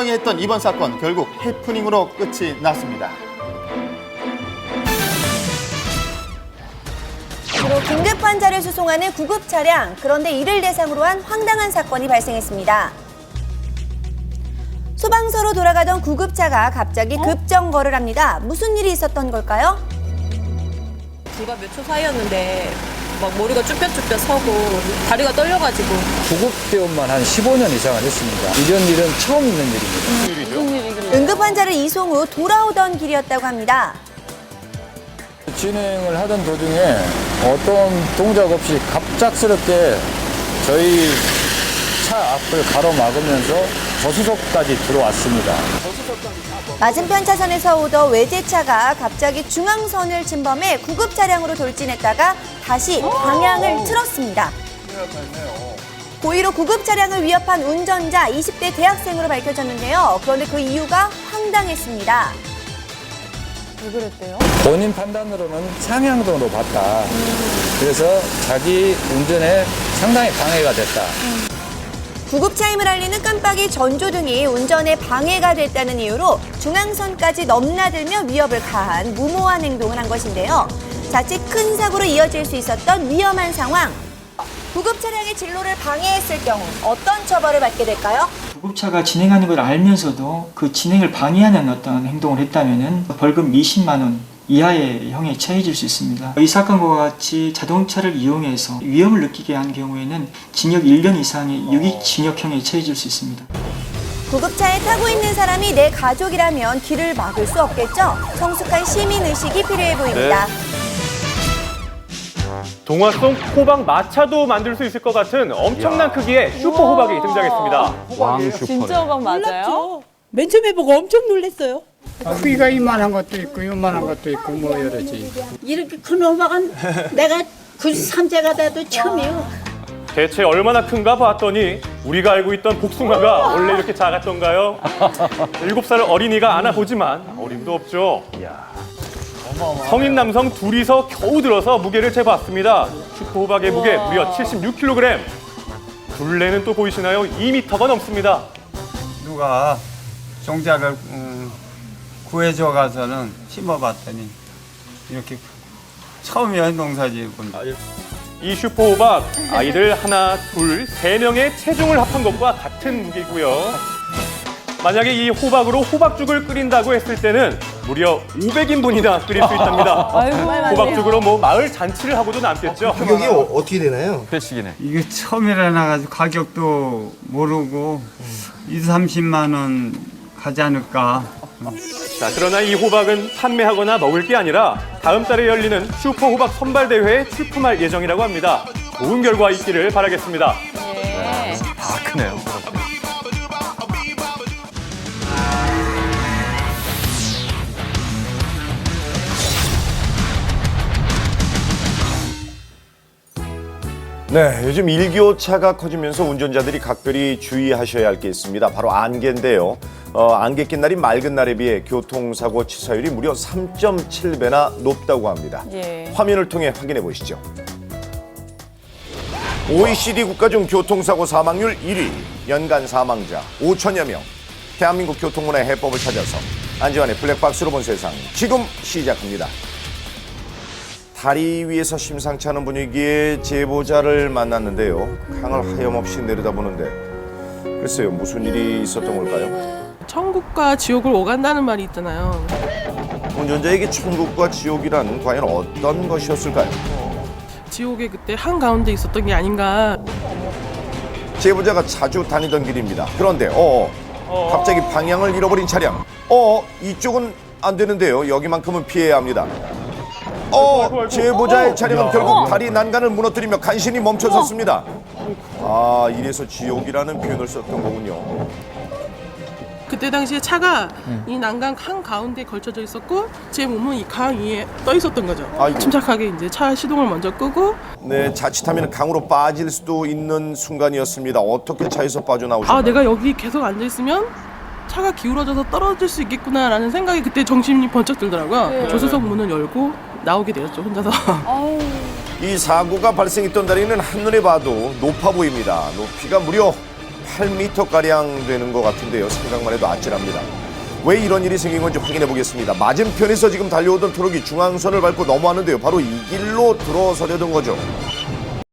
했던 이번 사건 결국 해프닝으로 끝이 났습니다. 주로 긴급 환자를 수송하는 구급 차량. 그런데 이를 대상으로 한 황당한 사건이 발생했습니다. 소방서로 돌아가던 구급차가 갑자기 급정거를 합니다. 무슨 일이 있었던 걸까요? 불과 몇 초 사이였는데 막 머리가 쭈뼛쭈뼛 서고 다리가 떨려가지고. 구급대원만 한 15년 이상을 했습니다. 이런 일은 처음 있는 일입니다. 응급 환자를 이송 후 돌아오던 길이었다고 합니다. 진행을 하던 도중에 어떤 동작 없이 갑작스럽게 저희 차 앞을 가로막으면서 저수석까지 들어왔습니다. 맞은편 차선에서 오던 외제차가 갑자기 중앙선을 침범해 구급 차량으로 돌진했다가 다시 방향을 틀었습니다. 고의로 구급 차량을 위협한 운전자 20대 대학생으로 밝혀졌는데요. 그런데 그 이유가 황당했습니다. 왜 그랬대요? 본인 판단으로는 상향도로 봤다. 그래서 자기 운전에 상당히 방해가 됐다. 구급차임을 알리는 깜빡이 전조등이 운전에 방해가 됐다는 이유로 중앙선까지 넘나들며 위협을 가한 무모한 행동을 한 것인데요. 자칫 큰 사고로 이어질 수 있었던 위험한 상황. 구급 차량의 진로를 방해했을 경우 어떤 처벌을 받게 될까요? 구급차가 진행하는 걸 알면서도 그 진행을 방해하는 어떤 행동을 했다면 벌금 20만 원 이하의 형에 처해질 수 있습니다. 이 사건과 같이 자동차를 이용해서 위험을 느끼게 한 경우에는 징역 1년 이상의 유기징역형에 처해질 수 있습니다. 구급차에 타고 있는 사람이 내 가족이라면 길을 막을 수 없겠죠? 성숙한 시민의식이 필요해 보입니다. 동화 속 호박 마차도 만들 수 있을 것 같은 엄청난 크기의 슈퍼 호박이 등장했습니다. 왕 슈퍼. 진짜 호박 맞아요? 몰랐죠? 맨 처음에 보고 엄청 놀랐어요. 크기가 이만한 것도 있고 요만한 것도 있고 뭐 여러지. 이렇게 큰 호박은 내가 93세가 돼도 처음이에요. 대체 얼마나 큰가 봤더니 우리가 알고 있던 복숭아가 원래 이렇게 작았던가요? 7살 어린이가 안아보지만 어림도 없죠. 성인 남성 둘이서 겨우 들어서 무게를 재봤습니다. 슈퍼 호박의 무게 무려 76kg. 둘레는 또 보이시나요? 2m가 넘습니다. 누가 종자를 구해줘 가서는 심어봤더니 이렇게 처음이야 농사지 본. 이 슈퍼 호박 아이들 하나, 둘, 세 명의 체중을 합한 것과 같은 무게고요. 만약에 이 호박으로 호박죽을 끓인다고 했을 때는 무려 500인분이나 끓일 수 있답니다. 호박죽으로 뭐 마을 잔치를 하고도 남겠죠. 가격이 어떻게 되나요? 회식이네. 이게 처음이라 나가지고 가격도 모르고 20-30만 원 가지 않을까. 자, 그러나 이 호박은 판매하거나 먹을 게 아니라 다음 달에 열리는 슈퍼 호박 선발 대회에 출품할 예정이라고 합니다. 좋은 결과 있기를 바라겠습니다. 다 크네요. 네, 요즘 일교차가 커지면서 운전자들이 각별히 주의하셔야 할 게 있습니다. 바로 안개인데요. 안개 낀 날이 맑은 날에 비해 교통사고 치사율이 무려 3.7배나 높다고 합니다. 화면을 통해 확인해 보시죠. OECD 국가 중 교통사고 사망률 1위, 연간 사망자 5천여 명. 대한민국 교통문화의 해법을 찾아서 안지환의 블랙박스로 본 세상 지금 시작합니다. 다리 위에서 심상치 않은 분위기의 제보자를 만났는데요. 강을 하염없이 내려다보는데 글쎄요, 무슨 일이 있었던 걸까요? 천국과 지옥을 오간다는 말이 있잖아요. 운전자에게 천국과 지옥이란 과연 어떤 것이었을까요? 지옥에 그때 한가운데 있었던 게 아닌가. 제보자가 자주 다니던 길입니다. 그런데 갑자기 방향을 잃어버린 차량. 이쪽은 안 되는데요. 여기만큼은 피해야 합니다. 제보자의 차량은 결국 다리 난간을 무너뜨리며 간신히 멈춰섰습니다. 이래서 지옥이라는 표현을 썼던 거군요. 그때 당시에 차가 이 난간 한가운데 걸쳐져 있었고 제 몸은 이 강 위에 떠 있었던 거죠. 아이고. 침착하게 이제 차 시동을 먼저 끄고. 네, 자칫하면 강으로 빠질 수도 있는 순간이었습니다. 어떻게 차에서 빠져나오셨나요? 내가 여기 계속 앉아 있으면 차가 기울어져서 떨어질 수 있겠구나라는 생각이 그때 정신이 번쩍 들더라고요. 조수석 문을 열고 나오게 되었죠, 혼자서. 이 사고가 발생했던 다리는 한눈에 봐도 높아 보입니다. 높이가 무려 8m가량 되는 것 같은데요. 생각만 해도 아찔합니다. 왜 이런 일이 생긴 건지 확인해 보겠습니다. 맞은편에서 지금 달려오던 트럭이 중앙선을 밟고 넘어왔는데요. 바로 이 길로 들어서려던 거죠.